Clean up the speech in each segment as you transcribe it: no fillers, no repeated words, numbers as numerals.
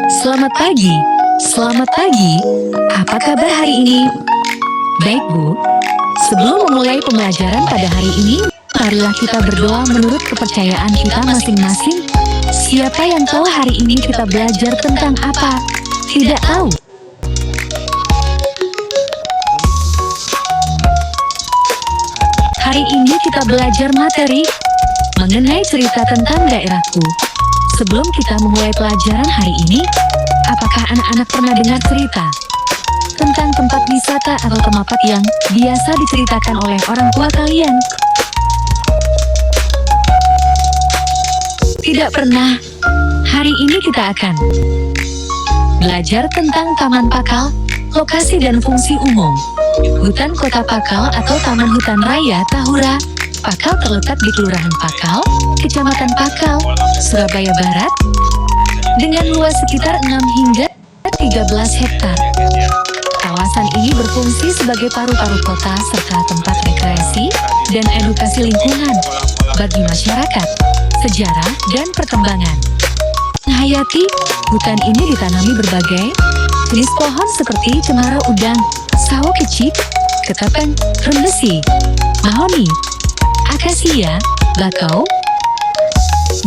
Selamat pagi. Selamat pagi. Apa kabar hari ini? Baik, Bu. Sebelum memulai pembelajaran pada hari ini, marilah kita berdoa menurut kepercayaan kita masing-masing. Siapa yang tahu hari ini kita belajar tentang apa? Tidak tahu. Hari ini kita belajar materi mengenai cerita tentang daerahku. Sebelum kita memulai pelajaran hari ini, apakah anak-anak pernah dengar cerita tentang tempat wisata atau tempat yang biasa diceritakan oleh orang tua kalian? Tidak pernah. Hari ini kita akan belajar tentang Taman Pakal, lokasi dan fungsi umum. Hutan Kota Pakal atau Taman Hutan Raya Tahura Pakal terletak di Kelurahan Pakal, Kecamatan Pakal, Surabaya Barat, dengan luas sekitar 6 hingga 13 hektar. Kawasan ini berfungsi sebagai paru-paru kota serta tempat rekreasi dan edukasi lingkungan bagi masyarakat, sejarah, dan perkembangan. Menghayati, hutan ini ditanami berbagai jenis pohon seperti cemara udang, sawo kecik, ketapang, rembesi, mahoni, akasia, bakau,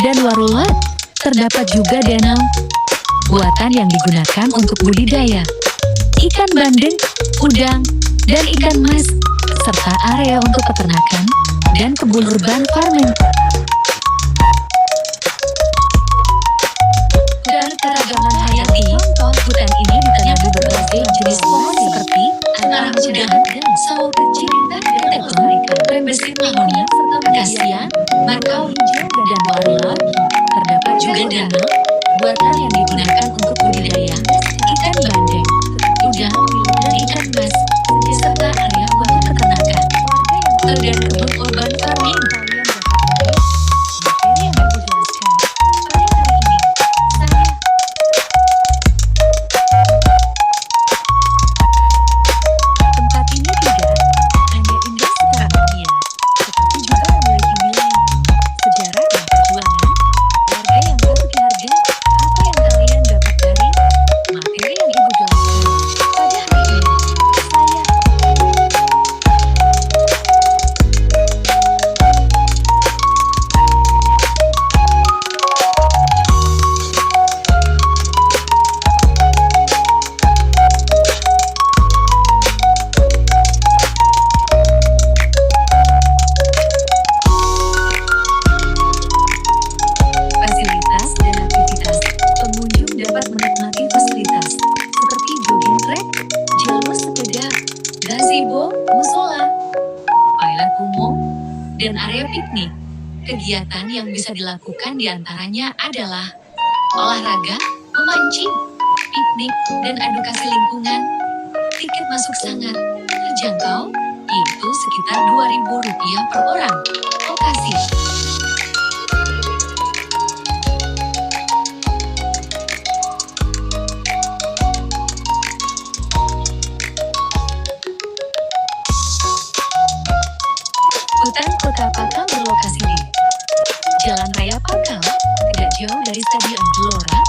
dan warula. Terdapat juga danau buatan yang digunakan untuk budidaya ikan bandeng, udang, dan ikan mas, serta area untuk peternakan dan kebun urban farming. Dan keragaman hayati, hutan ini ditanami berbagai jenis pohon seperti cemara udang, sawo kecil, tekun, rembesi, mahoni, akasia, bakau, dan warula. Terdapat juga danau buatan yang digunakan untuk budidaya ikan bandeng, udang, dan ikan mas, serta area untuk peternakan dan kebun urban farming. Materi yang Ibu jelaskan pada hari ini, tempat ini tidak hanya indah secara dunia, tetapi juga memiliki nilai sejarah dan perjuangan. Warga yang patut dihargai. Apa yang kalian dapat dari materi yang Ibu jelaskan pada hari ini? Fasilitas dan aktivitas. Pengunjung dapat menikmati fasilitas seperti jogging track, jalur sepeda, gazebo, musola, toilet umum, dan area piknik. Kegiatan yang bisa dilakukan diantaranya adalah olahraga, memancing, piknik, dan edukasi lingkungan. Tiket masuk sangat terjangkau, yaitu sekitar Rp2.000 per orang. Lokasi Hutan Kota Pakal berlokasi di Jalan Raya Pakal, tidak jauh dari Stadion Gelora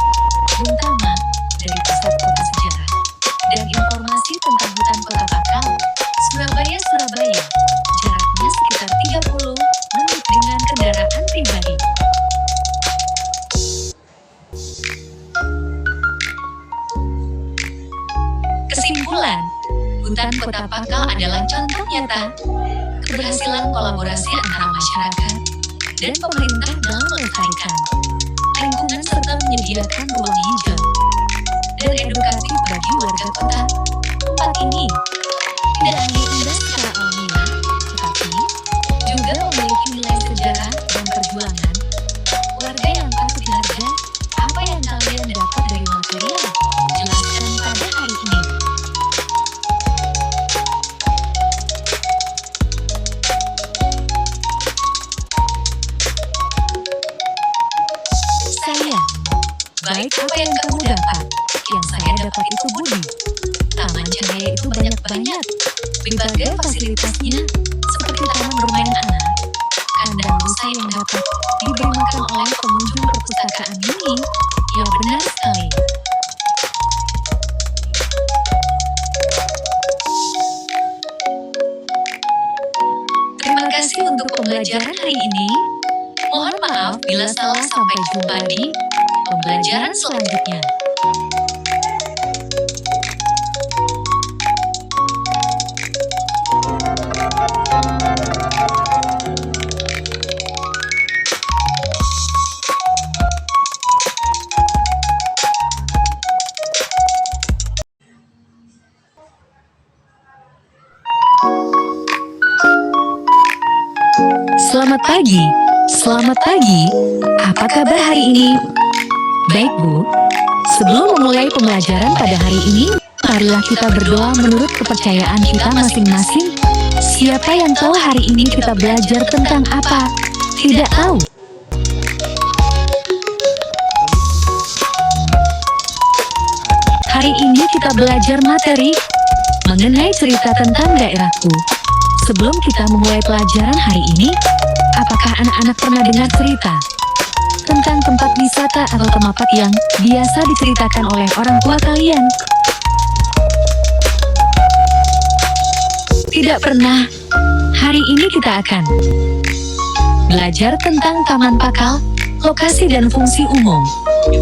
Bung Tomo, dari pusat kota sejarah. Dan informasi tentang Hutan Kota Pakal, Surabaya, jaraknya sekitar 30 menit dengan kendaraan pribadi. Kesimpulan, Hutan Kota Pakal adalah contoh nyata keberhasilan kolaborasi antara masyarakat dan pemerintah dalam melestarikan lingkungan serta menyediakan ruang hijau dan edukatif bagi warga kota. Tempat ini tidak hanya indah secara alamiah, tetapi juga memiliki nilai sejarah dan perjuangan. Warga yang patut dihargai. Apa yang kalian dapat dari materi yang jelaskan pada hari ini? Baik, apa yang kamu dapat? Yang saya dapat itu Budi. Taman Cahaya itu banyak-banyak. Berbagai fasilitasnya, seperti taman bermain anak, kandang rusa yang dapat diberi makan oleh pengunjung perpustakaan ini. Ya benar sekali. Bila salah, sampai jumpa di pembelajaran selanjutnya. Selamat pagi. Selamat pagi. Apa kabar hari ini? Baik, Bu. Sebelum memulai pembelajaran pada hari ini, marilah kita berdoa menurut kepercayaan kita masing-masing. Siapa yang tahu hari ini kita belajar tentang apa? Tidak tahu. Hari ini kita belajar materi mengenai cerita tentang daerahku. Sebelum kita memulai pelajaran hari ini, apakah anak-anak pernah dengar cerita tentang tempat wisata atau tempat yang biasa diceritakan oleh orang tua kalian? Tidak pernah. Hari ini kita akan belajar tentang Taman Pakal, lokasi dan fungsi umum.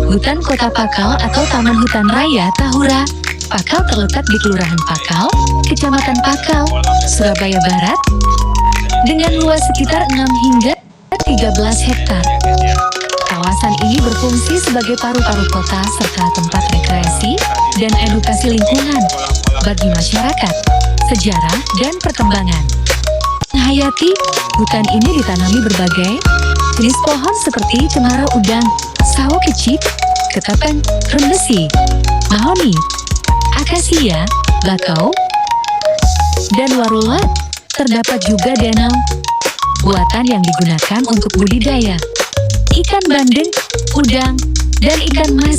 Hutan Kota Pakal atau Taman Hutan Raya Tahura Pakal terletak di Kelurahan Pakal, Kecamatan Pakal, Surabaya Barat, dengan luas sekitar 6 hingga 13 hektar. Kawasan ini berfungsi sebagai paru-paru kota serta tempat rekreasi dan edukasi lingkungan bagi masyarakat, sejarah, dan perkembangan. Hayati, hutan ini ditanami berbagai jenis pohon seperti cemara udang, sawo kecik, ketapang, rembesi, mahoni, akasia, bakau, dan warula. Terdapat juga danau buatan yang digunakan untuk budidaya ikan bandeng, udang, dan ikan mas,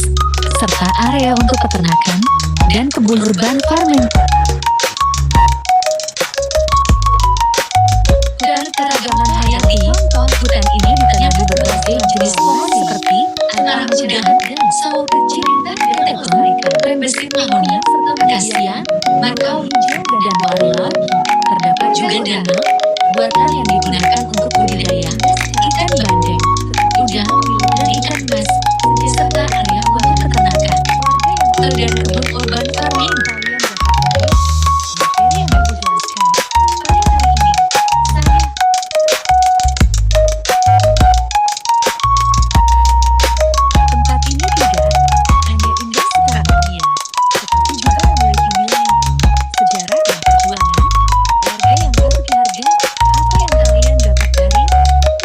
serta area untuk peternakan dan kebun urban farming. Dan keragaman hayati, hutan ini ditanami berbagai jenis pohon seperti cemara udang, sawo kecil, ketapang, rembesi, mahoni, akasia, bakau, dan warula. Terdapat juga danau buatan yang digunakan untuk budidaya ikan bandeng, udang, dan ikan mas, serta area untuk peternakan dan kebun urban farming. Materi yang Ibu jelaskan pada hari ini, tempat ini tidak hanya indah secara dunia, tetapi juga memiliki nilai sejarah dan perjuangan warga yang patut dihargai. Apa yang kalian dapat dari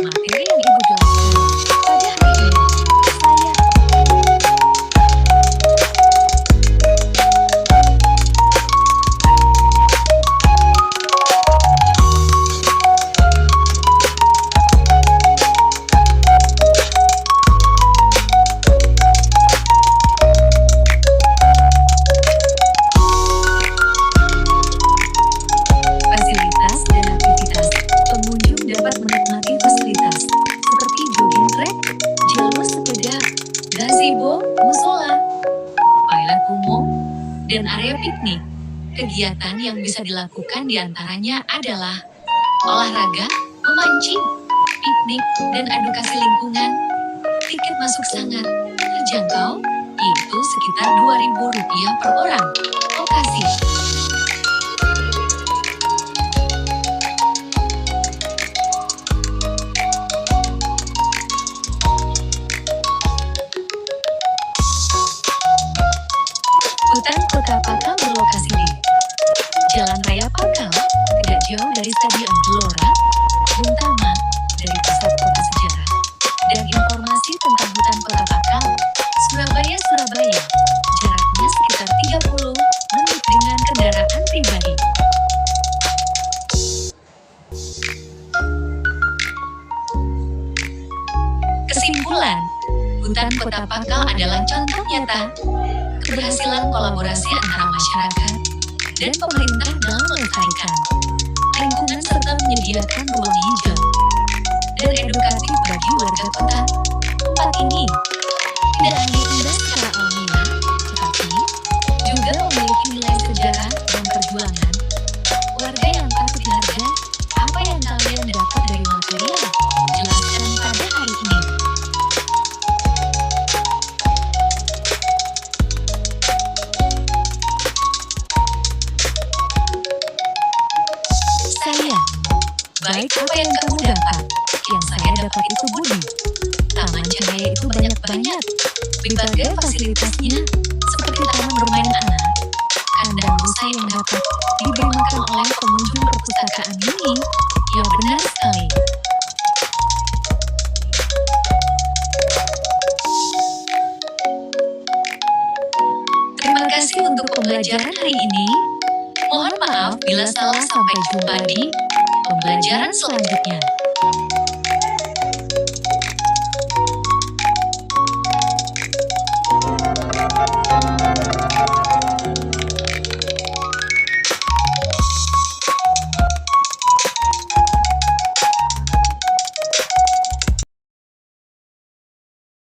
materi yang Ibu jelaskan pada hari ini? Fasilitas dan aktivitas. Pengunjung dapat menikmati fasilitas seperti jogging track, jalur sepeda, gazebo, musola, toilet umum, dan area piknik. Kegiatan yang bisa dilakukan diantaranya adalah olahraga, memancing, piknik, dan edukasi lingkungan. Tiket masuk sangat terjangkau, yaitu sekitar Rp2.000 per orang. Lokasi Hutan Kota Pakal berlokasi di Jalan Raya Pakal, tidak jauh dari Stadion Gelora Bung Tomo, dari pusat kota sejarah. Dan informasi tentang Hutan Kota Pakal, Surabaya, jaraknya sekitar 30 menit dengan kendaraan pribadi. Kesimpulan, Hutan Kota Pakal adalah contoh nyata keberhasilan kolaborasi antara masyarakat dan pemerintah dalam melestarikan lingkungan serta menyediakan ruang hijau dan edukatif bagi warga kota. Tempat ini tidak hanya indah secara alamiah, tetapi juga memiliki nilai sejarah dan perjuangan warga yang patut dihargai. Apa yang kalian dapat dari materi yang jelaskan pada hari ini? cahaya itu banyak-banyak. Berbagai fasilitasnya, seperti taman bermain anak, kandang busa yang dapat diberi makan oleh pengunjung perpustakaan ini. Ya benar sekali. Terima kasih untuk pembelajaran hari ini. Mohon maaf bila salah, sampai jumpa di pembelajaran selanjutnya.